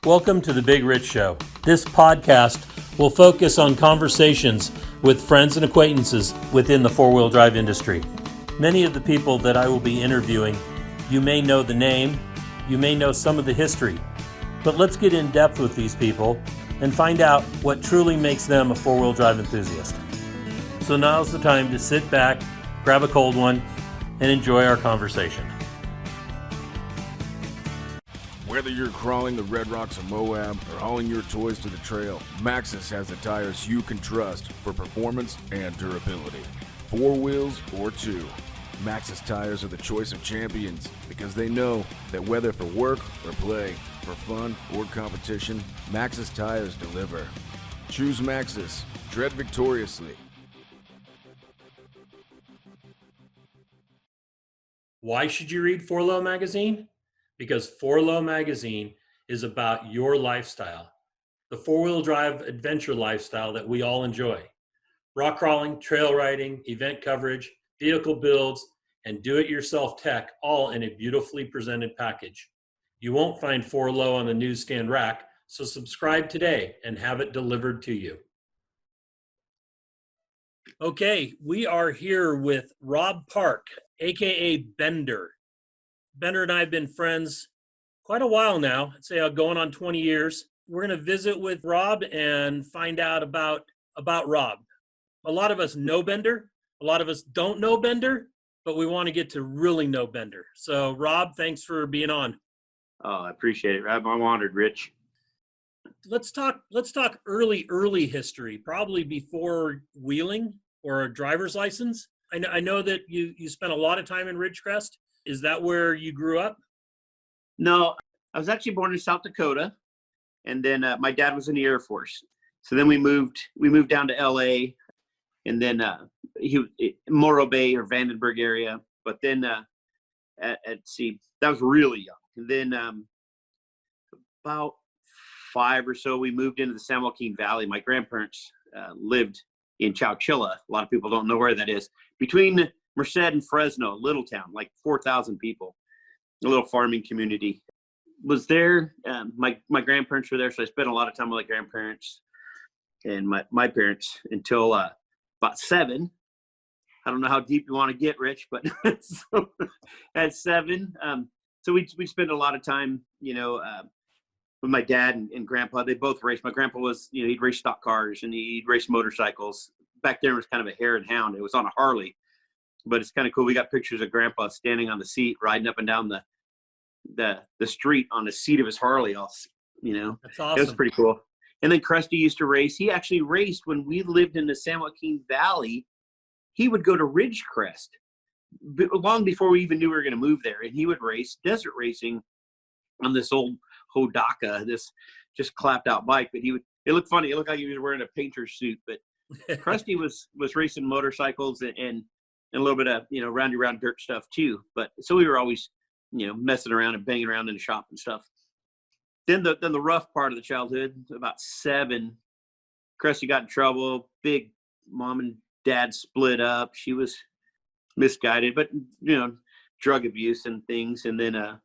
Welcome to The Big Rich Show. This podcast will focus on conversations with friends and acquaintances within the four-wheel drive industry. Many of the people that I will be interviewing, you may know the name, you may know some of the history, but let's get in depth with these people and find out what truly makes them a four-wheel drive enthusiast. So now's the time to sit back, grab a cold one, and enjoy our conversation. Whether you're crawling the Red Rocks of Moab or hauling your toys to the trail, Maxxis has the tires you can trust for performance and durability. 4 wheels or 2, Maxxis tires are the choice of champions because they know that whether for work or play, for fun or competition, Maxxis tires deliver. Choose Maxxis. Tread victoriously. Why should you read 4Low Magazine? Because 4Low Magazine is about your lifestyle, the four-wheel drive adventure lifestyle that we all enjoy. Rock crawling, trail riding, event coverage, vehicle builds, and do-it-yourself tech, all in a beautifully presented package. You won't find 4Low on the newsstand rack, so subscribe today and have it delivered to you. Okay, we are here with Rob Park, aka Bender. Bender and I have been friends quite a while now. I'd say going on 20 years. We're going to visit with Rob and find out about Rob. A lot of us know Bender. A lot of us don't know Bender, but we want to get to really know Bender. So, Rob, thanks for being on. Oh, I appreciate it, Rob. I'm honored, Rich. Let's talk early history, probably before wheeling or a driver's license. I know that you spent a lot of time in Ridgecrest. Is that where you grew up? No, I was actually born in South Dakota, and then my dad was in the Air Force. So then we moved down to LA, and then Morro Bay or Vandenberg area. But then that was really young. And then about 5 or so, we moved into the San Joaquin Valley. My grandparents lived in Chowchilla. A lot of people don't know where that is. Between Merced and Fresno, little town, like 4,000 people, a little farming community. Was there, my grandparents were there, so I spent a lot of time with my grandparents and my parents until about 7. I don't know how deep you want to get, Rich, but so, at 7, so we spent a lot of time, with my dad and grandpa. They both raced. My grandpa was, he'd race stock cars and he'd race motorcycles. Back then it was kind of a hare and hound. It was on a Harley. But it's kind of cool. We got pictures of Grandpa standing on the seat, riding up and down the street on the seat of his Harley. That's awesome. It was pretty cool. And then Krusty used to race. He actually raced when we lived in the San Joaquin Valley. He would go to Ridgecrest long before we even knew we were going to move there. And he would race desert racing on this old Hodaka, this just clapped out bike. But it looked funny. It looked like he was wearing a painter's suit. But Krusty was racing motorcycles and a little bit of, roundy round dirt stuff too. But so we were always, messing around and banging around in the shop and stuff. Then the rough part of the childhood, about 7, Krusty got in trouble. Big mom and dad split up. She was misguided, but, drug abuse and things. And then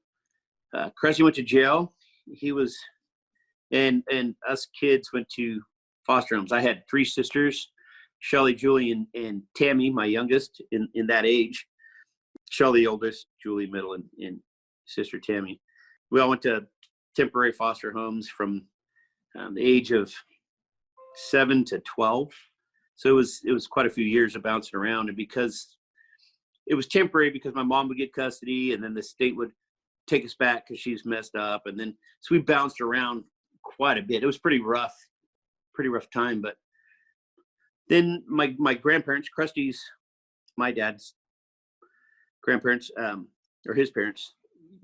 Krusty went to jail. He was, and us kids went to foster homes. I had 3 sisters. Shelly, Julie, and Tammy, my youngest, in that age. Shelly, oldest, Julie, middle, and sister Tammy. We all went to temporary foster homes from the age of 7 to 12. So it was quite a few years of bouncing around. And because it was temporary, because my mom would get custody, and then the state would take us back because she's messed up. And then so we bounced around quite a bit. It was pretty rough time, but then my grandparents, Krusty's, my dad's grandparents, or his parents,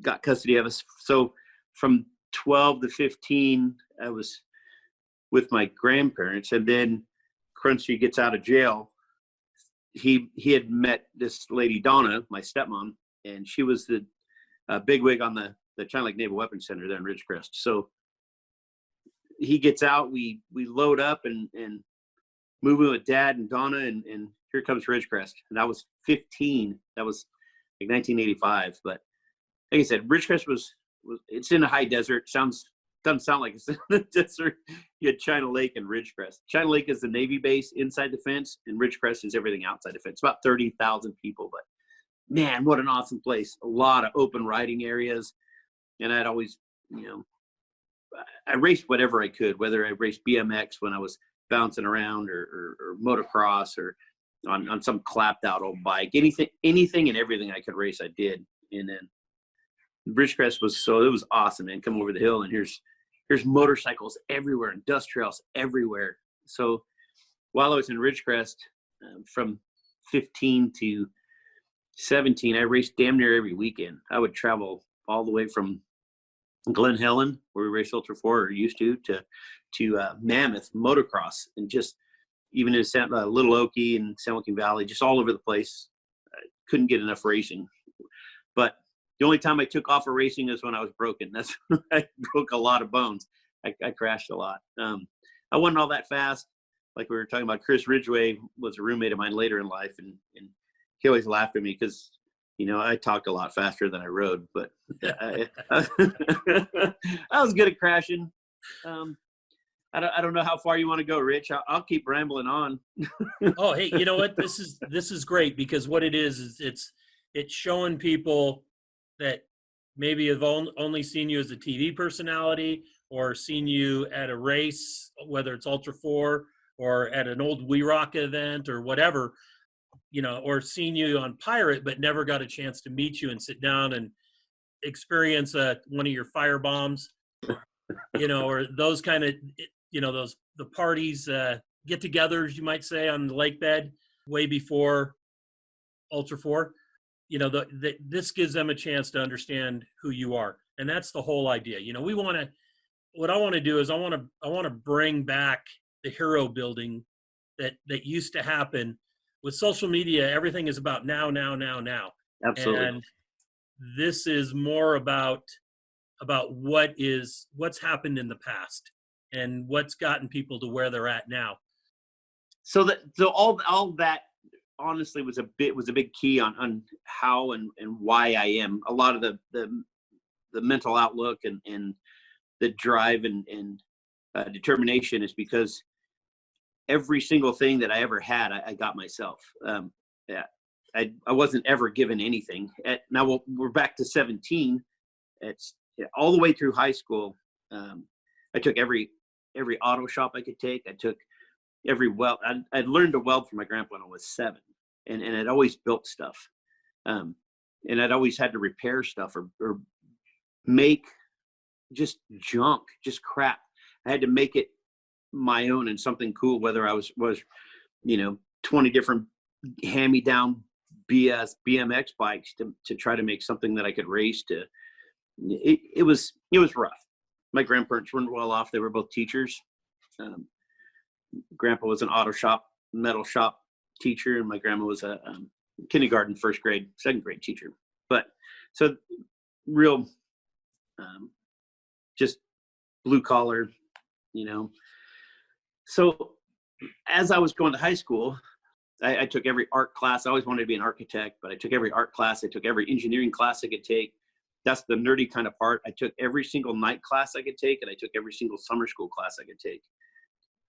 got custody of us. So from 12 to 15, I was with my grandparents. And then Krusty gets out of jail. He had met this lady, Donna, my stepmom, and she was the bigwig on the China Lake Naval Weapons Center there in Ridgecrest. So he gets out, we load up and moving with Dad and Donna, and here comes Ridgecrest. And I was 15. That was like 1985. But like I said, Ridgecrest was it's in a high desert. Sounds doesn't sound like it's just you had China Lake and Ridgecrest. China Lake is the Navy base inside the fence, and Ridgecrest is everything outside the fence. About 30,000 people, but man, what an awesome place. A lot of open riding areas. And I'd always, I raced whatever I could, whether I raced BMX when I was bouncing around or motocross or on some clapped out old bike, anything and everything I could race, I did. And then Ridgecrest it was awesome, man. Come over the hill and here's motorcycles everywhere, industrials everywhere. So while I was in Ridgecrest, from 15 to 17, I raced damn near every weekend. I would travel all the way from Glen Helen, where we raced Ultra 4 or used to Mammoth motocross, and just even in Little Okie and San Joaquin Valley, just all over the place. I couldn't get enough racing. But the only time I took off of racing is when I was broken. That's when I broke a lot of bones. I crashed a lot. I wasn't all that fast. Like we were talking about, Chris Ridgway was a roommate of mine later in life, and he always laughed at me because, I talked a lot faster than I rode, but I was good at crashing. I don't know how far you want to go, Rich. I'll keep rambling on. Oh, hey, you know what? This is great, because what it is it's showing people that maybe have only seen you as a TV personality or seen you at a race, whether it's Ultra 4 or at an old We Rock event or whatever, or seen you on Pirate, but never got a chance to meet you and sit down and experience one of your fire bombs, or those kind of, the parties, get-togethers, you might say, on the lake bed way before Ultra 4. This gives them a chance to understand who you are, and that's the whole idea. What I want to do is I want to bring back the hero building that used to happen. With social media, everything is about now. Absolutely. And this is more about what's happened in the past and what's gotten people to where they're at now. So all that honestly was a big key on how and why I am. A lot of the mental outlook and the drive and determination is because every single thing that I ever had, I got myself. I wasn't ever given anything. Now we're back to 17. It's all the way through high school. I took every auto shop I could take. I took every weld. I'd learned to weld from my grandpa when I was 7, and I'd always built stuff. And I'd always had to repair stuff or make just junk, just crap. I had to make it my own and something cool, whether I was 20 different hand-me-down BMX bikes to try to make something that I could race to. It was rough. My grandparents weren't well off. They were both teachers. Grandpa was an auto shop, metal shop teacher, and my grandma was a kindergarten, first grade, second grade teacher. But so real, just blue collar, So as I was going to high school, I took every art class. I always wanted to be an architect, but I took every art class. I took every engineering class I could take. That's the nerdy kind of part. I took every single night class I could take, and I took every single summer school class I could take.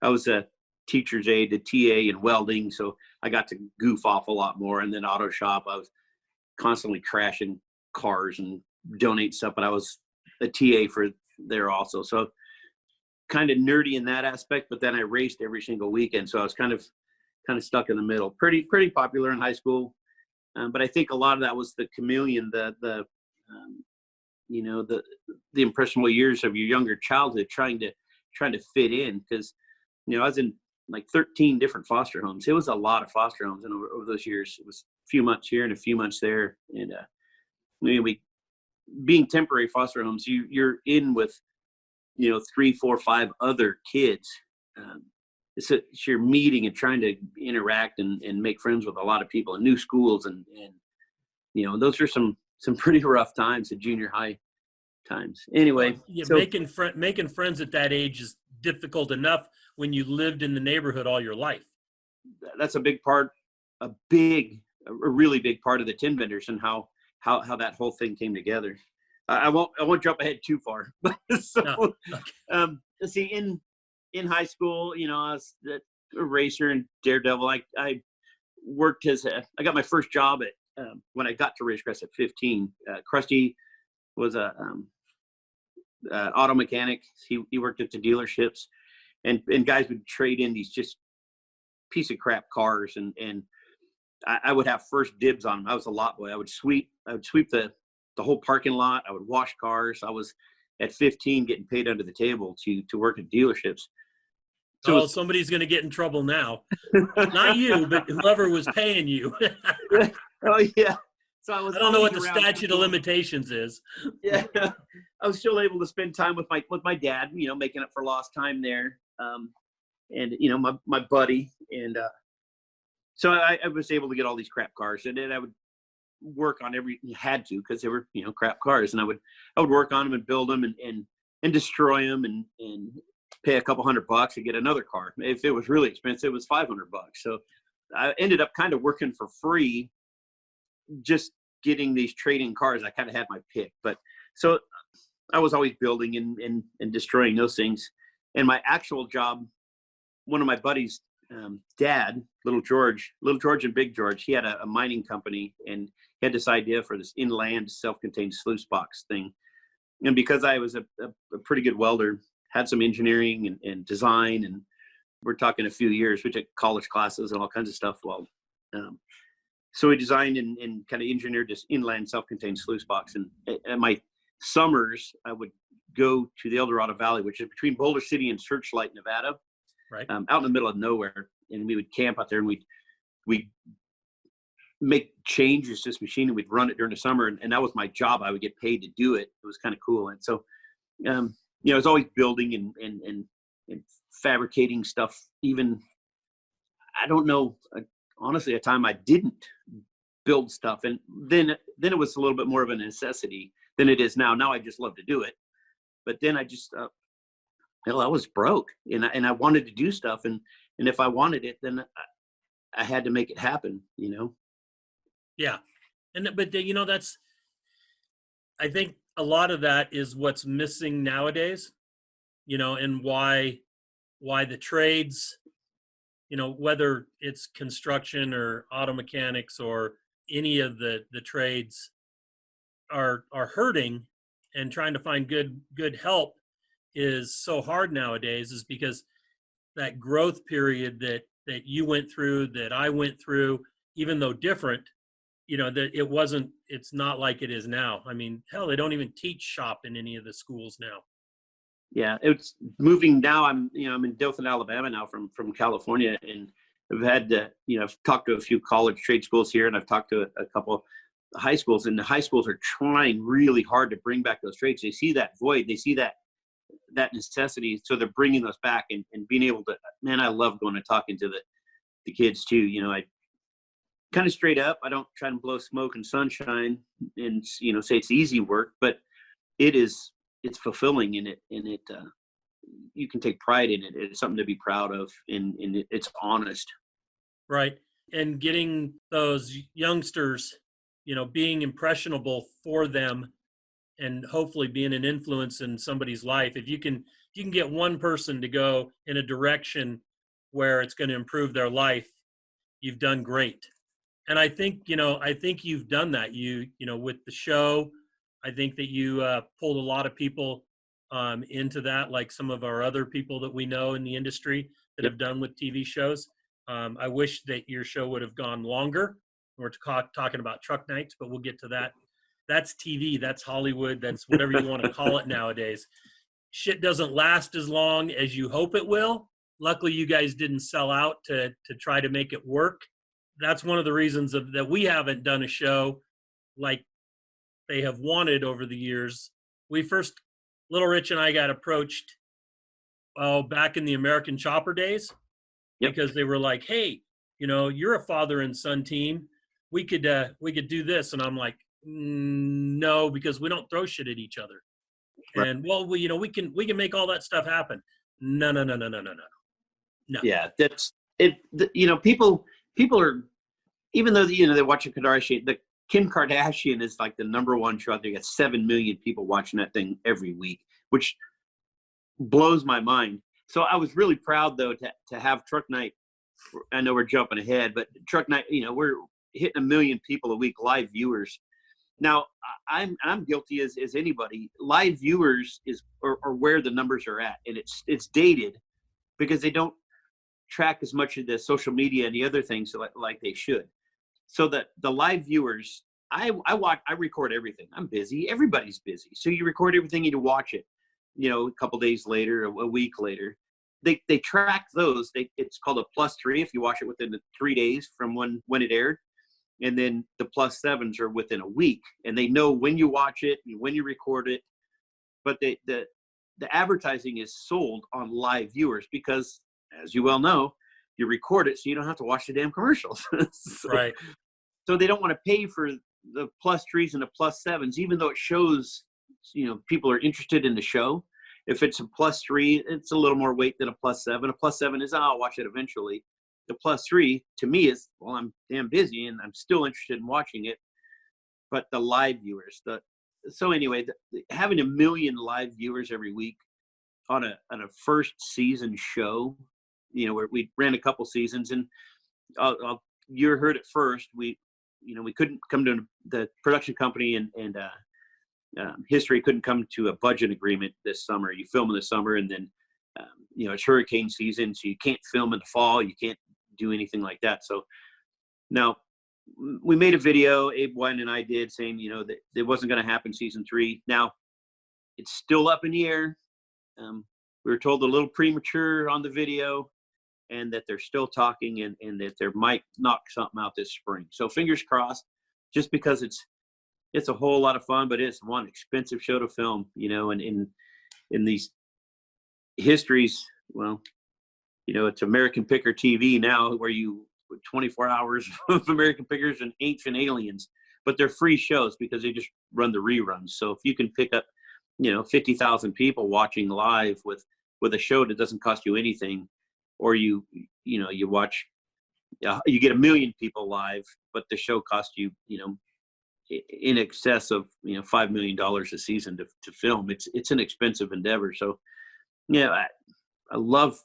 I was a teacher's aide to TA in welding, so I got to goof off a lot more. And then auto shop, I was constantly crashing cars and donate stuff, but I was a TA for there also. So kind of nerdy in that aspect, but then I raced every single weekend. So I was kind of stuck in the middle. Pretty popular in high school. But I think a lot of that was the chameleon, the impressionable years of your younger childhood trying to fit in. Because, I was in like 13 different foster homes. It was a lot of foster homes. And over those years, it was a few months here and a few months there. And we being temporary foster homes, you're in with, 3, 4, 5 other kids. It's your meeting and trying to interact and make friends with a lot of people in new schools. And those are some pretty rough times at junior high times. Anyway. Yeah, so, making friends at that age is difficult enough when you lived in the neighborhood all your life. That's a big part, a really big part of the tin vendors and how that whole thing came together. I won't jump ahead too far. So, No. Okay. let's see, in high school, I was a racer and daredevil. I worked I got my first job at, when I got to Ridgecrest at 15. Krusty was a auto mechanic. He worked at the dealerships, and guys would trade in these just piece of crap cars, and I would have first dibs on them. I was a lot boy. I would sweep the whole parking lot. I would wash cars. I was at 15 getting paid under the table to work at dealerships. So somebody's going to get in trouble now. Not you, but whoever was paying you. Oh yeah. So I don't know what the statute of limitations is. Yeah, I was still able to spend time with my dad, making up for lost time there. And my buddy, and so I was able to get all these crap cars, and then I would work on had to, because they were crap cars, and I would work on them and build them and destroy them and pay a couple $100 to get another car. If it was really expensive, it was $500. So I ended up kind of working for free, just getting these trading cars. I kind of had my pick, but so I was always building and destroying those things. And my actual job, one of my buddies' dad, Little George and Big George, he had a mining company, and he had this idea for this inland self-contained sluice box thing. And because I was a pretty good welder, had some engineering and design, and we're talking a few years, we took college classes and all kinds of stuff. Well, so we designed and kind of engineered this inland self-contained sluice box. And at my summers, I would go to the El Dorado Valley, which is between Boulder City and Searchlight, Nevada, right, out in the middle of nowhere. And we would camp out there, and we'd make changes to this machine, and we'd run it during the summer. And that was my job. I would get paid to do it. It was kind of cool. And so, I was always building and fabricating stuff. Even, I don't know, honestly, a time I didn't build stuff. And then it was a little bit more of a necessity than it is now. Now I just love to do it. But then I just, I was broke, and I wanted to do stuff. And if I wanted it, then I had to make it happen, Yeah. But that's, I think a lot of that is what's missing nowadays, and why the trades, whether it's construction or auto mechanics or any of the trades are hurting, and trying to find good help is so hard nowadays, is because that growth period that you went through, that I went through, even though different, that it's not like it is now. I mean, hell, they don't even teach shop in any of the schools now. Yeah, it's moving now. I'm in Dothan, Alabama now from California, and I've had to, I've talked to a few college trade schools here, and I've talked to a couple of high schools, and the high schools are trying really hard to bring back those trades. They see that void, they see that necessity, so they're bringing those back and being able to. Man, I love going and talking to the kids too. I kind of straight up. I don't try to blow smoke and sunshine and say it's easy work, but it's fulfilling in it, and you can take pride in it. It's something to be proud of, and it's honest. Right. And getting those youngsters, being impressionable for them, and hopefully being an influence in somebody's life. If you can get one person to go in a direction where it's going to improve their life, you've done great. And I think you've done that. With the show, I think that you pulled a lot of people into that, like some of our other people that we know in the industry that have done with TV shows. I wish that your show would have gone longer. We're talking about truck nights, but we'll get to that. That's TV. That's Hollywood. That's whatever you want to call it nowadays. Shit doesn't last as long as you hope it will. Luckily, you guys didn't sell out to try to make it work. That's one of the reasons that we haven't done a show like they have wanted over the years. Little Rich and I got approached back in the American Chopper days. Yep. Because they were like, hey, you're a father and son team. We could do this. And I'm like, no, because we don't throw shit at each other. Right. And we can make all that stuff happen. No. Yeah, that's it. People are, even though they watch a Kadar sheet, Kim Kardashian is like the number one show out there. You got 7 million people watching that thing every week, which blows my mind. So I was really proud, though, to have Truck Night. I know we're jumping ahead, but Truck Night, we're hitting 1 million people a week, live viewers. Now, I'm guilty as anybody. Live viewers are where the numbers are at, and it's dated because they don't track as much of the social media and the other things like they should. So that the live viewers, I record everything. I'm busy. Everybody's busy. So you record everything, you watch it, a couple days later, a week later. They track those. It's called a +3 if you watch it within the 3 days from when it aired. And then the +7s are within a week. And they know when you watch it and when you record it. But the advertising is sold on live viewers because, as you well know, you record it so you don't have to watch the damn commercials. Right. So they don't want to pay for the +3s and the +7s, even though it shows, people are interested in the show. If it's a +3, it's a little more weight than a +7. A +7 is, I'll watch it eventually. The +3 to me is, well, I'm damn busy and I'm still interested in watching it. But the live viewers, having 1 million live viewers every week on a first season show, where we ran a couple seasons, and you heard it first. We couldn't come to the production company and History couldn't come to a budget agreement this summer. You film in the summer, and then it's hurricane season, so you can't film in the fall. You can't do anything like that. So now we made a video, Abe White and I did, saying that it wasn't going to happen season 3. Now it's still up in the air. We were told a little premature on the video, and that they're still talking, and that there might knock something out this spring. So fingers crossed, just because it's a whole lot of fun, but it's one expensive show to film, and in these histories, well, it's American Picker TV now, where 24 hours of American Pickers and Ancient Aliens, but they're free shows because they just run the reruns. So if you can pick up, 50,000 people watching live with a show that doesn't cost you anything, or you watch, you get 1 million people live, but the show costs you, in excess of $5 million a season to film. It's an expensive endeavor. So I love.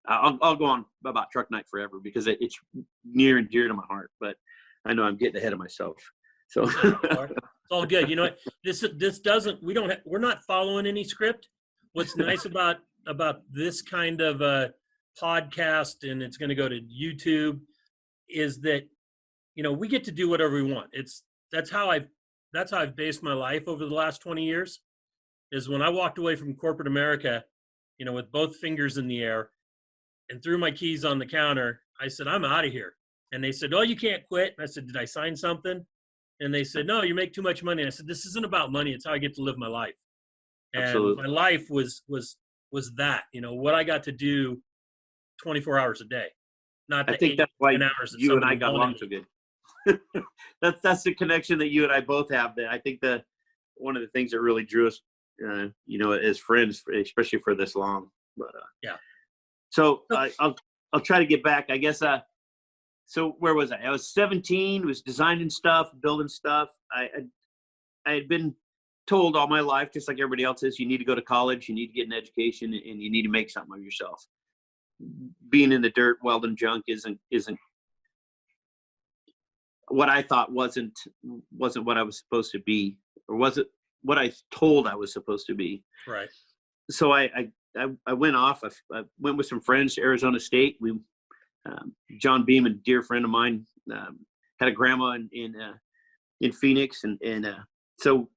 I'll go on about Truck Night forever because it's near and dear to my heart. But I know I'm getting ahead of myself. So it's all good. You know what? This doesn't. We're not following any script. What's nice about this kind of podcast, and it's going to go to YouTube, is that we get to do whatever we want. That's how I've based my life over the last 20 years. Is when I walked away from corporate America, with both fingers in the air, and threw my keys on the counter. I said, I'm out of here. And they said, oh, you can't quit. And I said, did I sign something? And they said, no, you make too much money. And I said, this isn't about money. It's how I get to live my life. And Absolutely. my life was that, what I got to do 24 hours a day. Not I think that's why you and I got along so good. That's the connection that you and I both have. That I think one of the things that really drew us, as friends, especially for this long. But yeah. So I'll try to get back. I guess. So where was I? I was 17. Was designing stuff, building stuff. I had been told all my life, just like everybody else is, you need to go to college, you need to get an education, and you need to make something of yourself. Being in the dirt, welding junk isn't what I thought wasn't what I was supposed to be, or was it what I told I was supposed to be? Right. So I went off. I went with some friends to Arizona State. John Beam, a dear friend of mine, had a grandma in Phoenix, and so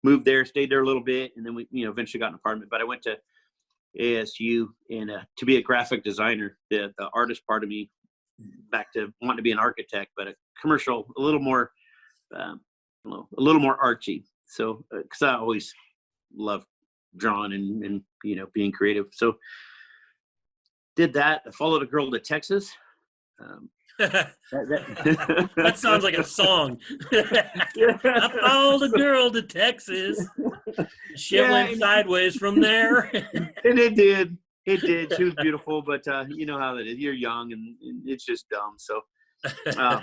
moved there, stayed there a little bit, and then we eventually got an apartment. But I went to ASU and to be a graphic designer. The artist part of me back to wanting to be an architect, but a commercial, a little more artsy. So because I always loved drawing and being creative. So did that. I followed a girl to Texas. That sounds like a song. I followed a girl to Texas. Shit went sideways from there. And it did. She was beautiful, but you know how that is. You're young and it's just dumb. So Uh,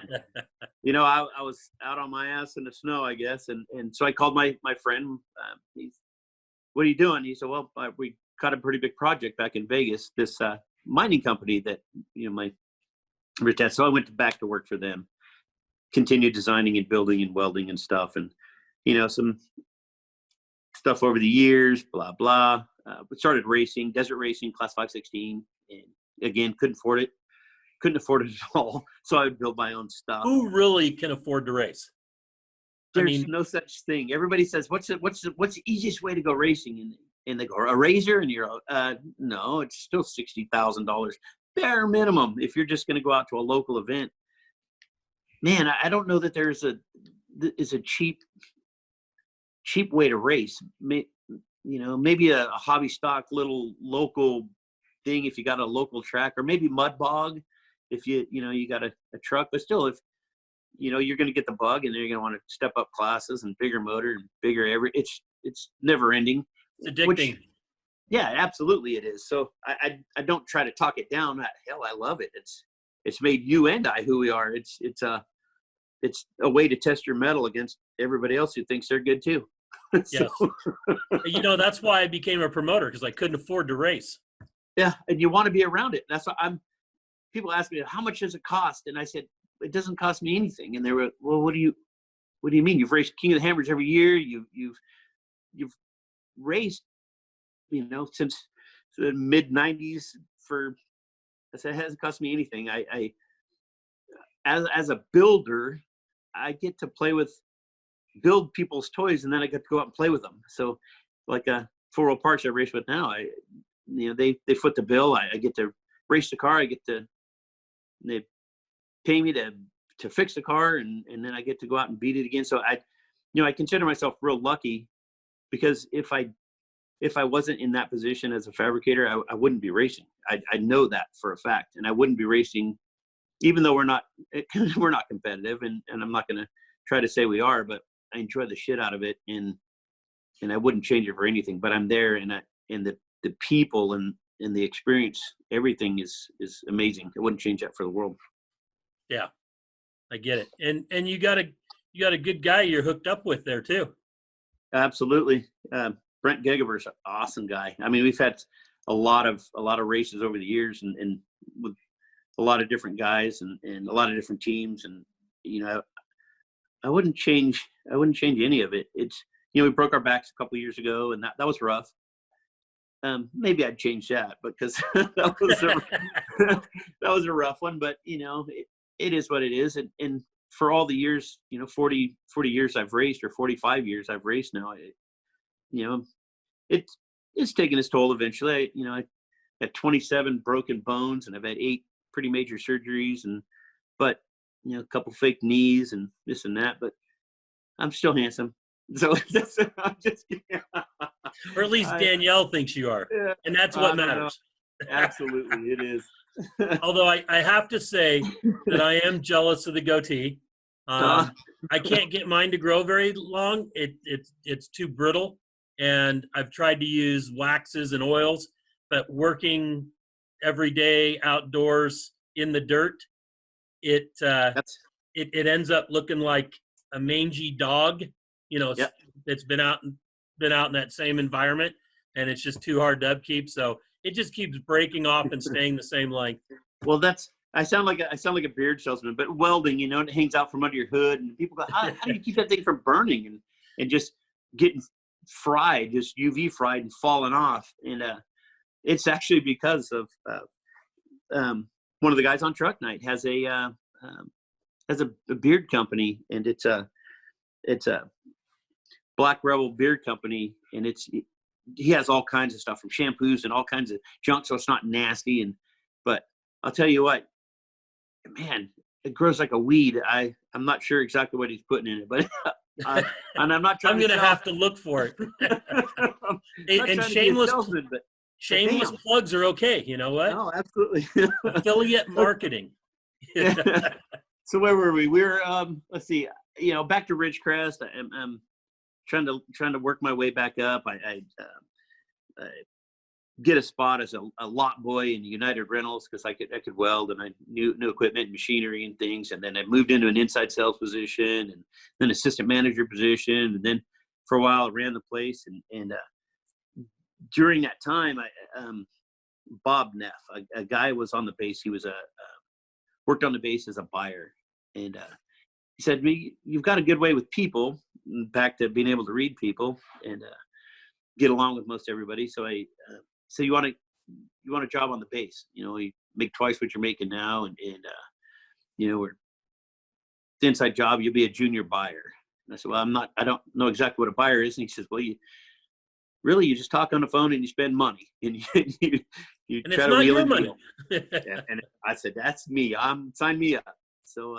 I was out on my ass in the snow, I guess, and so I called my friend. What are you doing? He said, well, we caught a pretty big project back in Vegas. This mining company that my rich dad. So I went back to work for them, continued designing and building and welding and stuff, and some stuff over the years. Blah blah. We started racing, desert racing, class 516, and again couldn't afford it at all. So I would build my own stuff. Who really can afford to race? There's no such thing. Everybody says, what's the easiest way to go racing? And they go, a razor? And you're, no, it's still $60,000 bare minimum if you're just going to go out to a local event. Man, I don't know that there's a cheap way to race. Maybe a hobby stock little local thing if you got a local track, or maybe mud bog if you got a truck. But still, if you're going to get the bug, and then you're going to want to step up classes and bigger motor and bigger it's never ending. It's addicting. Yeah, absolutely it is. So I don't try to talk it down. Hell, I love it. It's made you and I who we are. It's a way to test your mettle against everybody else who thinks they're good too. Yes. That's why I became a promoter, because I couldn't afford to race. Yeah, and you want to be around it. That's why people ask me, how much does it cost? And I said, it doesn't cost me anything. And they were, well, what do you mean? You've raced King of the Hammers every year. You've raced, since the mid '90s I said, it hasn't cost me anything. I as a builder, I get to build people's toys, and then I get to go out and play with them. So like 4 Wheel Parks I race with now, they foot the bill. I get to race the car. They pay me to fix the car, and then I get to go out and beat it again. So I consider myself real lucky, because if I wasn't in that position as a fabricator, I wouldn't be racing. I know that for a fact, and I wouldn't be racing, even though we're not competitive, and I'm not going to try to say we are, but I enjoy the shit out of it, and I wouldn't change it for anything. But I'm there, and the people and the experience, everything is amazing. I wouldn't change that for the world. Yeah, I get it. And you got a good guy you're hooked up with there too. Absolutely. Brent Gegeber's an awesome guy. I mean, we've had a lot of races over the years, and with a lot of different guys and a lot of different teams. And, I wouldn't change any of it. It's, we broke our backs a couple of years ago, and that was rough. Maybe I'd change that, because that was a rough one, but it is what it is. And for all the years, 40 years I've raced, or 45 years I've raced now, it's taken its toll eventually. I had 27 broken bones, and I've had 8 pretty major surgeries, but a couple fake knees and this and that, but I'm still handsome. So I'm just kidding. Or at least Danielle thinks you are. Yeah, and that's what matters. Absolutely, it is. Although I have to say that I am jealous of the goatee. I can't get mine to grow very long. It's too brittle, and I've tried to use waxes and oils, but working every day outdoors in the dirt, it ends up looking like a mangy dog. Yep. It's been out in that same environment, and it's just too hard to upkeep. So it just keeps breaking off and staying the same length. Well, I sound like a beard salesman, but welding, it hangs out from under your hood, and people go, how do you keep that thing from burning and just getting fried, just UV fried and falling off? And it's actually because of one of the guys on Truck Night has a beard company, and it's a Black Rebel beard company, and he has all kinds of stuff, from shampoos and all kinds of junk, so it's not nasty. But I'll tell you what, man, it grows like a weed. I'm not sure exactly what he's putting in it, but and I'm not trying. I'm gonna have to look for it. And shameless plugs are okay. You know what? No, absolutely. Affiliate marketing. So where were we? We were let's see. Back to Ridgecrest. I'm trying to work my way back up. I get a spot as a lot boy in United Rentals because I could weld and I knew equipment and machinery and things. And then I moved into an inside sales position and then assistant manager position. And then for a while I ran the place. And during that time, Bob Neff, a guy was on the base. He was worked on the base as a buyer. And he said, you've got a good way with people, back to being able to read people and get along with most everybody. So so you want a job on the base, you make twice what you're making now. And we're the inside job, you'll be a junior buyer. And I said, well, I don't know exactly what a buyer is. And he says, well, you just talk on the phone and you spend money and you and try it's to not wheel your and money. deal. Yeah, and I said, that's me. Sign me up. So,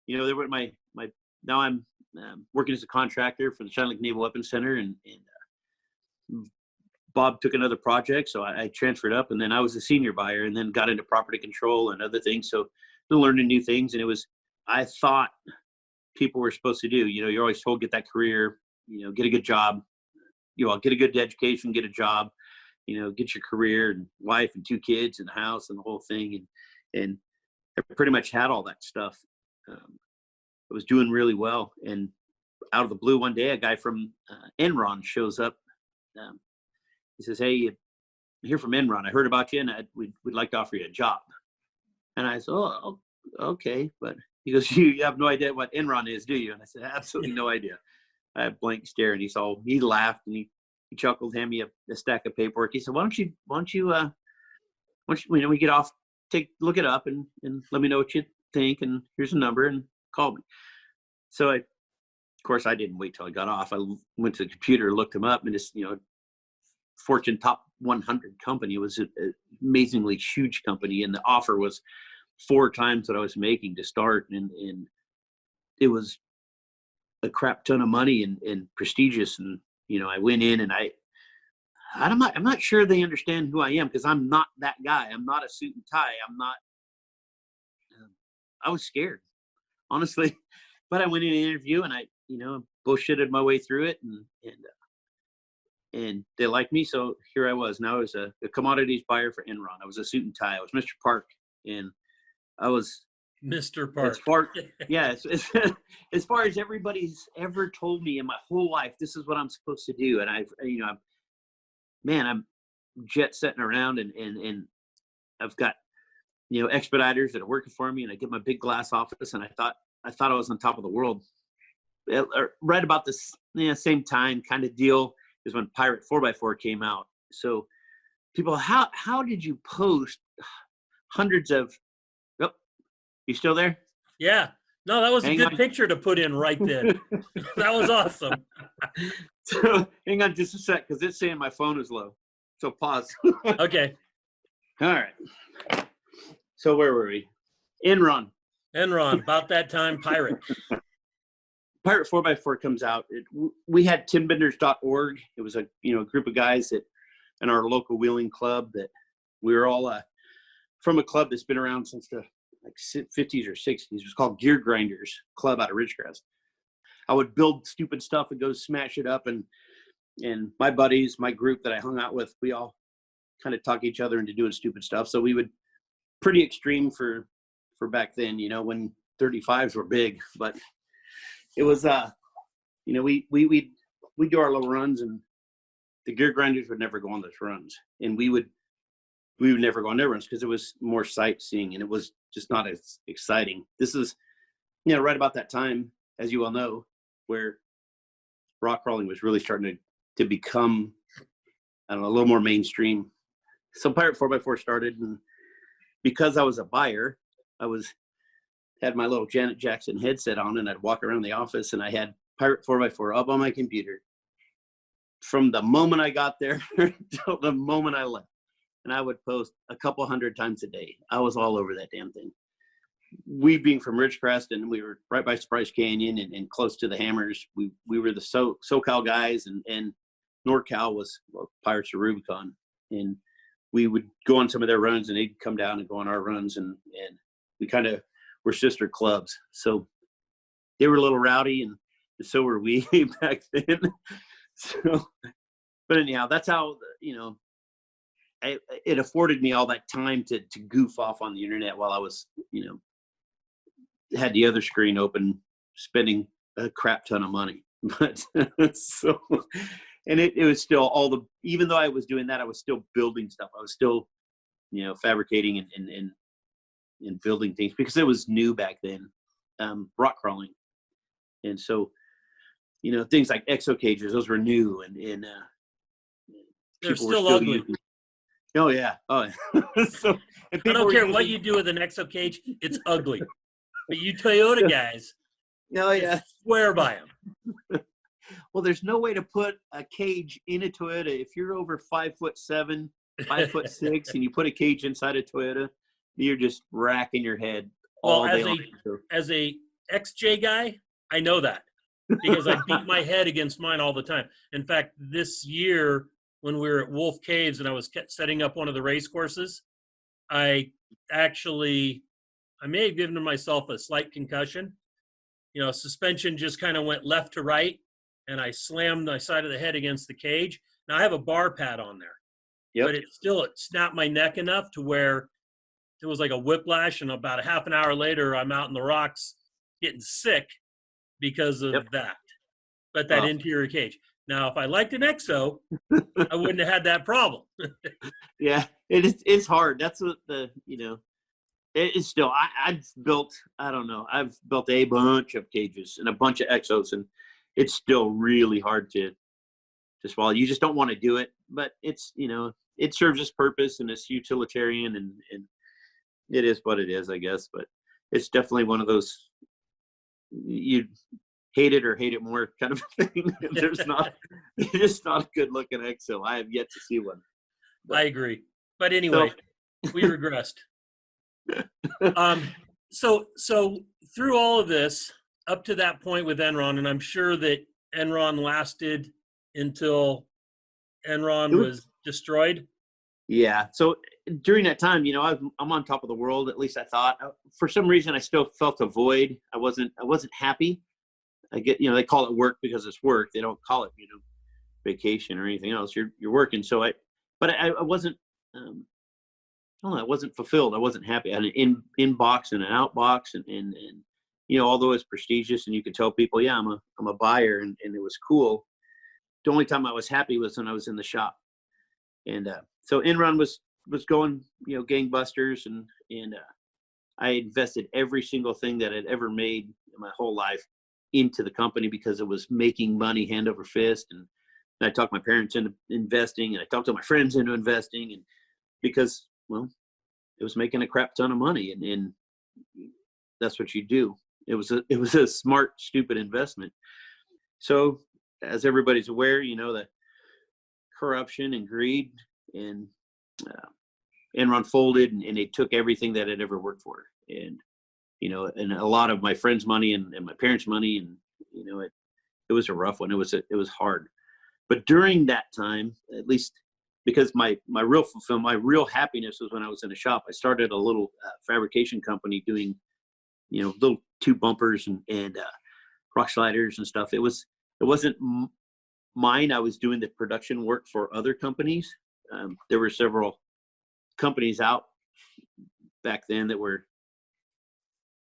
there were now I'm working as a contractor for the China Lake Naval Weapons Center and Bob took another project. So I transferred up and then I was a senior buyer and then got into property control and other things. So learning new things. And I thought people were supposed to do, you're always told, get that career, get a good job, get a good education, get a job, get your career and wife and 2 kids and a house and the whole thing. And I pretty much had all that stuff. I was doing really well. And out of the blue one day, a guy from Enron shows up. He says, hey, I'm here from Enron. I heard about you and we'd like to offer you a job. And I said, oh, okay. But he goes, you have no idea what Enron is, do you? And I said, absolutely no idea. I had a blank stare and he laughed and he chuckled, handed me a stack of paperwork. He said, why don't you when we get off, look it up and let me know what you think. And here's a number and call me. So of course I didn't wait till I got off. I went to the computer, looked him up, and just, Fortune top 100 company. It was an amazingly huge company. And the offer was 4 times what I was making to start. And it was a crap ton of money and prestigious. And, I went in and I'm not sure they understand who I am because I'm not that guy. I'm not a suit and tie. I was scared, honestly, but I went in an interview and I, bullshitted my way through it and they liked me. So here I was. Now I was a commodities buyer for Enron. I was a suit and tie. I was Mr. Park and I was Mr. Park. As far as everybody's ever told me in my whole life, this is what I'm supposed to do. And I'm jet setting around and I've got, expediters that are working for me and I get my big glass office and I thought I was on top of the world. Right about this same time kind of deal is when Pirate 4x4 came out. So people, how did you post hundreds of, you still there? Yeah. No, that was a good picture to put in right then. That was awesome. So hang on just a sec because it's saying my phone is low. So pause. Okay. All right. So where were we? Enron, about that time, Pirate 4x4 comes out. We had timbenders.org. It was a group of guys that in our local wheeling club that we were all from a club that's been around since the 50s or 60s. It was called Gear Grinders Club out of Ridgecrest. I would build stupid stuff and go smash it up. And my buddies, my group that I hung out with, we all kind of talk each other into doing stupid stuff. So we would pretty extreme for back then, when 35s were big, but it was, we'd do our little runs and the Gear Grinders would never go on those runs. And we would never go on their runs because it was more sightseeing and it was just not as exciting. This is, right about that time, as you all know, where rock crawling was really starting to become, a little more mainstream. So Pirate 4x4 started, and because I was a buyer, had my little Janet Jackson headset on, and I'd walk around the office, and I had Pirate 4x4 up on my computer from the moment I got there until the moment I left. And I would post a couple hundred times a day. I was all over that damn thing. We being from Ridgecrest, and we were right by Surprise Canyon and close to the Hammers. We were the SoCal guys, and NorCal was Pirates of Rubicon. And we would go on some of their runs, and they'd come down and go on our runs, and we kind of were sister clubs. So they were a little rowdy, and so were we back then. So, but anyhow, that's how it afforded me all that time to goof off on the internet while I was, had the other screen open, spending a crap ton of money. But so, and it was still even though I was doing that, I was still building stuff. I was still, fabricating and building things because it was new back then, rock crawling. And so, things like exo cages, those were new, and they're people were still still ugly. using. Oh yeah. Oh, so I don't care what you do with an exo cage, it's ugly. But you Toyota guys, oh yeah, swear by them. Well, there's no way to put a cage in a Toyota if you're over 5'7", 5'6", and you put a cage inside a Toyota, you're just racking your head all day long. As a XJ guy, I know that because I beat my head against mine all the time. In fact, this year when we were at Wolf Caves and I was setting up one of the race courses, I may have given myself a slight concussion. Suspension just kind of went left to right, and I slammed my side of the head against the cage. Now I have a bar pad on there, but it snapped my neck enough to where it was like a whiplash. And about a half an hour later, I'm out in the rocks getting sick because of that. But that interior cage. Now, if I liked an exo, I wouldn't have had that problem. Yeah, it's hard. That's what it's still, I've built a bunch of cages and a bunch of exos, and it's still really hard to swallow. You just don't want to do it, but it's, it serves its purpose and it's utilitarian, and it is what it is, I guess. But it's definitely one of those, you hate it or hate it more kind of thing. It's just not a good looking exo. I have yet to see one. But, I agree. But anyway, we regressed. So through all of this, up to that point with Enron, and I'm sure that Enron lasted until Enron was destroyed. Yeah. So during that time, I'm on top of the world. At least I thought. For some reason, I still felt a void. I wasn't happy. I get, they call it work because it's work. They don't call it, vacation or anything else. You're working. So I wasn't. I don't know. I wasn't fulfilled. I wasn't happy. I had an in-box and an out-box, and although it's prestigious and you could tell people, yeah, I'm a buyer, and it was cool. The only time I was happy was when I was in the shop. And so Enron was going, gangbusters, and I invested every single thing that I'd ever made in my whole life into the company because it was making money hand over fist. And I talked my parents into investing, and I talked to my friends into investing, and because, well, it was making a crap ton of money, and that's what you do. It was a smart, stupid investment. So as everybody's aware, the corruption and greed, and Enron folded, and they took everything that I'd ever worked for, and and a lot of my friends' money and my parents' money, and it was a rough one. It was hard. But during that time, at least, because my real fulfillment, my real happiness was when I was in a shop. I started a little fabrication company doing little tube bumpers and rock sliders and stuff. It wasn't mine. I was doing the production work for other companies. There were several companies out back then that were,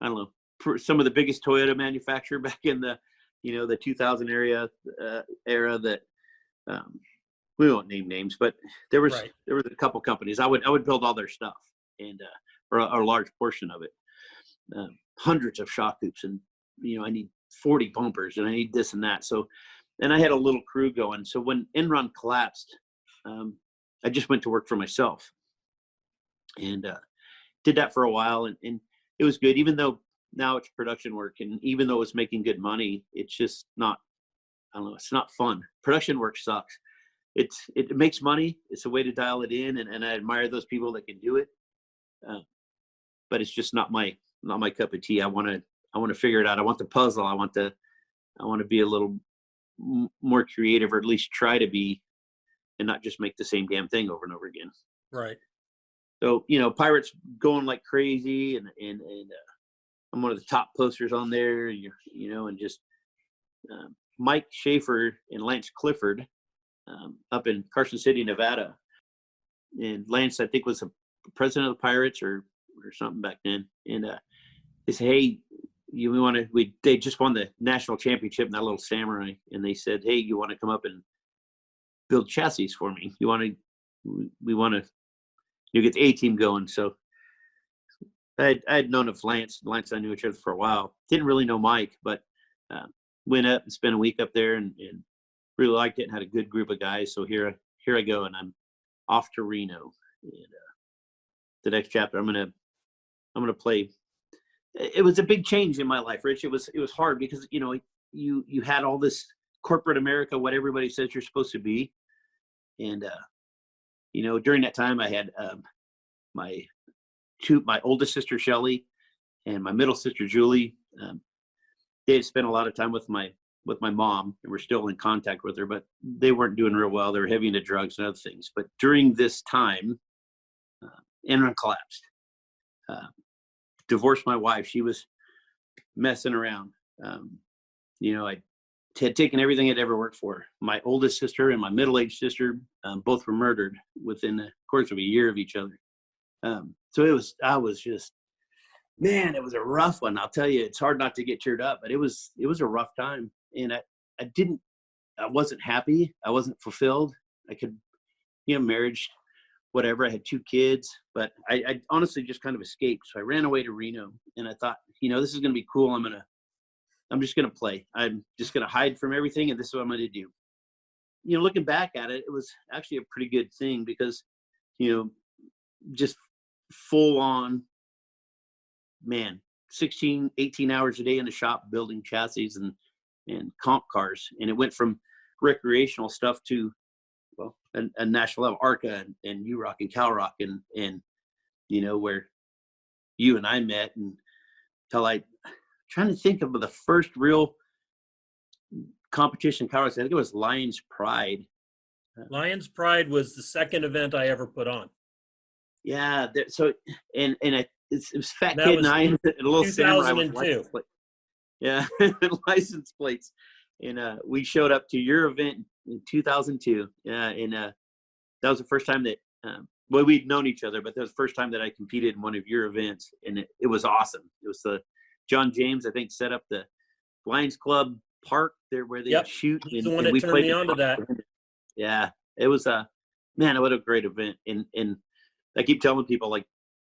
I don't know, some of the biggest Toyota manufacturer back in the the 2000 era that we won't name names, but there was a couple companies. I would build all their stuff, and or a large portion of it. Hundreds of shock hoops, and I need 40 bumpers, and I need this and that. So, and I had a little crew going. So when Enron collapsed, I just went to work for myself, and did that for a while, and it was good. Even though now it's production work, and even though it's making good money, it's just not. I don't know. It's not fun. Production work sucks. It makes money. It's a way to dial it in, and I admire those people that can do it. But it's just not my cup of tea. I want to figure it out. I want the puzzle. I want to be a little more creative, or at least try to be, and not just make the same damn thing over and over again. Right. So Pirates going like crazy, and I'm one of the top posters on there. And just Mike Schaefer and Lance Clifford up in Carson City, Nevada. and Lance, I think, was the president of the Pirates or something back then. And they said, "Hey, they just won the national championship in that little Samurai." And they said, "Hey, you want to come up and build chassis for me? We want to, get the A team going." So I had known of Lance. Lance and I knew each other for a while. Didn't really know Mike, but went up and spent a week up there and really liked it and had a good group of guys. So here I go, and I'm off to Reno. And the next chapter, I'm gonna play. It was a big change in my life, Rich. It was hard because you had all this corporate America, what everybody says you're supposed to be, and during that time I had my oldest sister Shelly and my middle sister Julie. They had spent a lot of time with my mom, and we're still in contact with her, but they weren't doing real well. They were heavy into drugs and other things. But during this time, Enron collapsed. Divorced my wife. She was messing around. I had taken everything I'd ever worked for. My oldest sister and my middle-aged sister both were murdered within the course of a year of each other. So I was just, man, it was a rough one. I'll tell you, it's hard not to get teared up, but it was a rough time. And I wasn't happy. I wasn't fulfilled. I could, marriage, whatever. I had 2 kids, but I honestly just kind of escaped. So I ran away to Reno, and I thought, this is going to be cool. I'm just going to play. I'm just going to hide from everything. And this is what I'm going to do. Looking back at it, it was actually a pretty good thing because, just full on, man, 16, 18 hours a day in the shop building chassis and comp cars. And it went from recreational stuff to, well, a national level, ARCA and U-Rock and CalRock and where you and I met, and trying to think of the first real competition car. I think it was Lions Pride. Lions Pride was the second event I ever put on. Yeah. So, it was Fat Kid and I and a little Samurai with license plate. Yeah, license plates. And we showed up to your event in 2002. And that was the first time that, we'd known each other, but that was the first time that I competed in one of your events. And it was awesome. It was the John James, I think, set up the Lions Club park there where they shoot. He's the one that turned me on to that. Yeah, it was man, what a great event. And I keep telling people, like,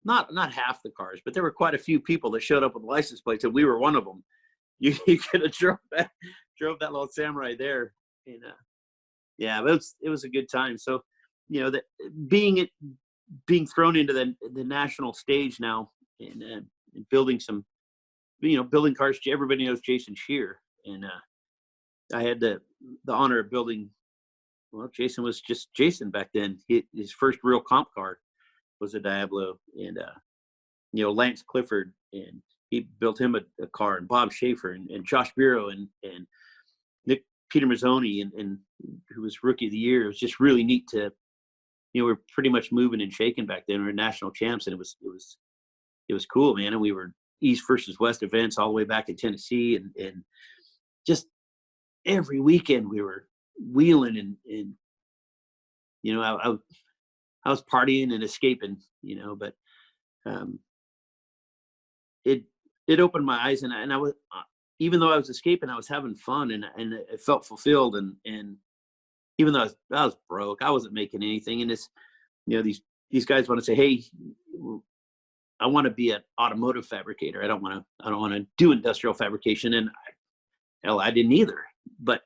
not half the cars, but there were quite a few people that showed up with license plates, and we were one of them. You could have drove that little Samurai there, and but it was a good time. So, that being thrown into the national stage now, and building some, building cars. Everybody knows Jason Shear, and I had the honor of building. Well, Jason was just Jason back then. His first real comp car was a Diablo, and Lance Clifford, and he built him a car, and Bob Schaefer and Josh Bureau and Nick Peter Mazzoni and who was Rookie of the Year. It was just really neat to, we're pretty much moving and shaking back then. We were national champs, and it was cool, man. And we were East versus West events all the way back in Tennessee, and just every weekend we were wheeling and I was partying and escaping, but it opened my eyes, and I was, even though I was escaping, I was having fun, and it felt fulfilled, and even though I was broke, I wasn't making anything. And this, these guys want to say, hey, I want to be an automotive fabricator. I don't want to do industrial fabrication, and I didn't either. But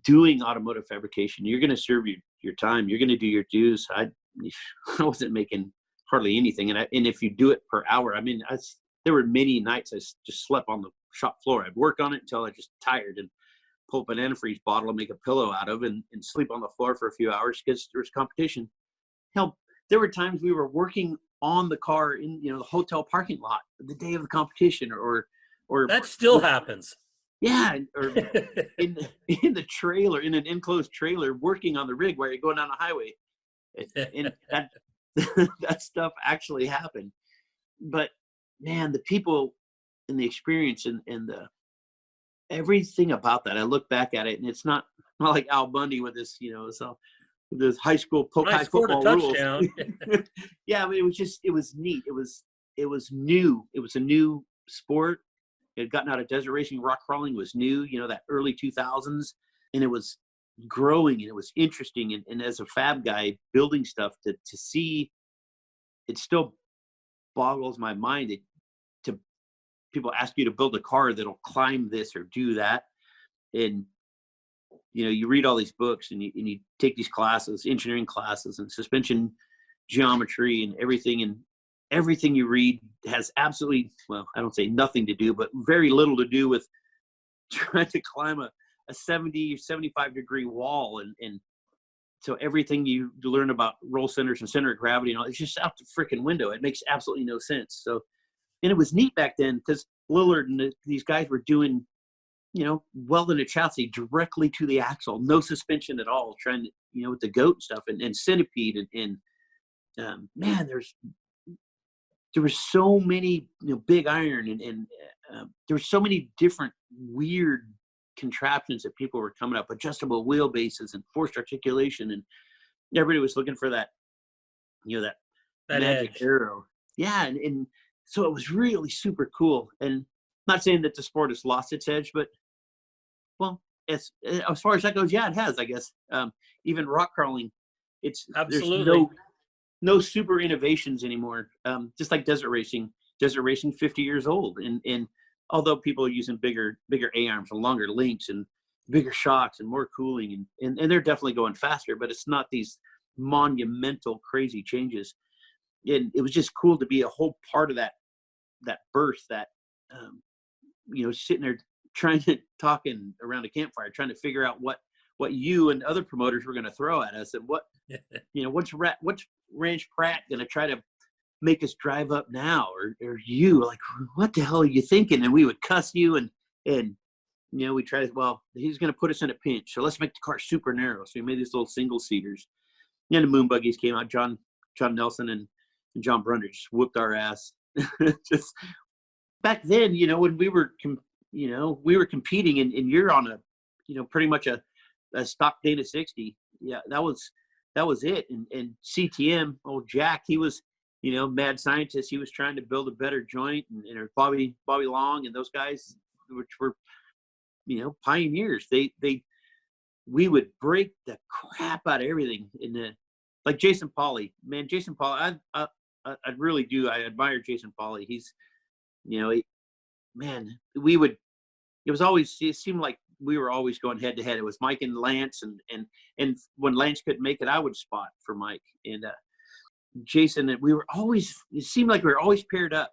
doing automotive fabrication, you're going to serve your time. You're going to do your dues. I wasn't making hardly anything, and if you do it per hour, there were many nights I just slept on the shop floor. I'd work on it until I just tired and pull a banana freeze bottle and make a pillow out of and sleep on the floor for a few hours because there was competition. Hell, there were times we were working on the car in the hotel parking lot the day of the competition, or that still happens. Yeah, or in the trailer, in an enclosed trailer, working on the rig while you're going down the highway, and that stuff actually happened. But man, the people and the experience and the everything about that, I look back at it, and it's not like Al Bundy with this, so the high school I high scored a football rules. touchdown. Yeah, I mean, it was neat. It was new. It was a new sport. It had gotten out of desert racing. Rock crawling was new, that early 2000s, and it was growing and it was interesting. And as a fab guy building stuff, to see, it still boggles my mind that to people ask you to build a car that'll climb this or do that. And, you read all these books and you take these classes, engineering classes and suspension geometry and everything. And everything you read has absolutely, well, I don't say nothing to do, but very little to do with trying to climb a 70, 75 degree wall. And so everything you learn about roll centers and center of gravity and all, it's just out the freaking window. It makes absolutely no sense. So, and it was neat back then because Lillard and these guys were doing, welding a chassis directly to the axle, no suspension at all, trying to, with the goat stuff and centipede and man, there were so many, big iron and there were so many different weird contraptions that people were coming up, adjustable wheelbases and forced articulation, and everybody was looking for that, that magic edge. arrow. Yeah, and so it was really super cool. And not saying that the sport has lost its edge, but well, as far as that goes, yeah, it has, I guess. Even rock crawling, Absolutely. There's no super innovations anymore. Just like desert racing 50 years old. And although people are using bigger A-arms and longer links and bigger shocks and more cooling and they're definitely going faster, but it's not these monumental crazy changes. And it was just cool to be a whole part of that birth, that sitting there trying to talking around a campfire, trying to figure out what you and other promoters were going to throw at us, and what's Ranch Pratt going to try to make us drive up now, or you, like, what the hell are you thinking? And we would cuss you and we try to, well, he's going to put us in a pinch, so let's make the car super narrow. So we made these little single seaters. And the moon buggies came out. John Nelson and John Brunder just whooped our ass. Just back then, when we were competing, and you're on a, pretty much a stock Dana 60. Yeah, that was it. And CTM, old Jack, he was, mad scientist. He was trying to build a better joint, and Bobby Long and those guys, which were, pioneers. We would break the crap out of everything like Jason Pauly. Man, Jason Pauly, I really do. I admire Jason Pauly. He's, it seemed like we were always going head to head. It was Mike and Lance, and when Lance couldn't make it, I would spot for Mike and Jason, and it seemed like we were always paired up.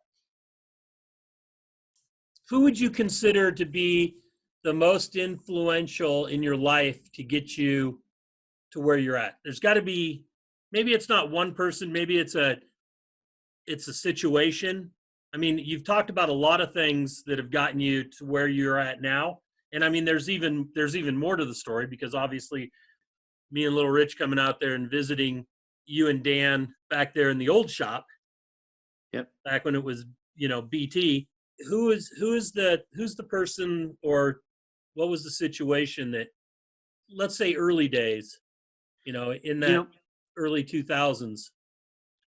Who would you consider to be the most influential in your life to get you to where you're at? There's got to be, maybe it's not one person, maybe it's a situation. I mean, you've talked about a lot of things that have gotten you to where you're at now. And I mean, there's even more to the story, because obviously me and Little Rich coming out there and visiting you and Dan back there in the old shop. Yep. Back when it was, BT. Who's the person, or what was the situation that, let's say early days, in that early 2000s?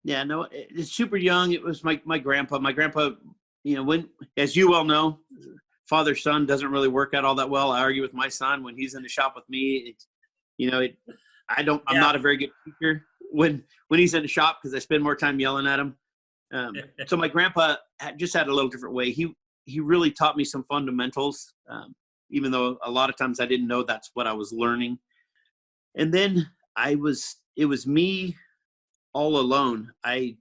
Yeah, no, it's super young. It was my grandpa. My grandpa, when, as you well know, father-son doesn't really work out all that well. I argue with my son when he's in the shop with me. I'm not a very good teacher when he's in the shop, because I spend more time yelling at him. So my grandpa just had a little different way. He really taught me some fundamentals, even though a lot of times I didn't know that's what I was learning. And then it was me all alone. I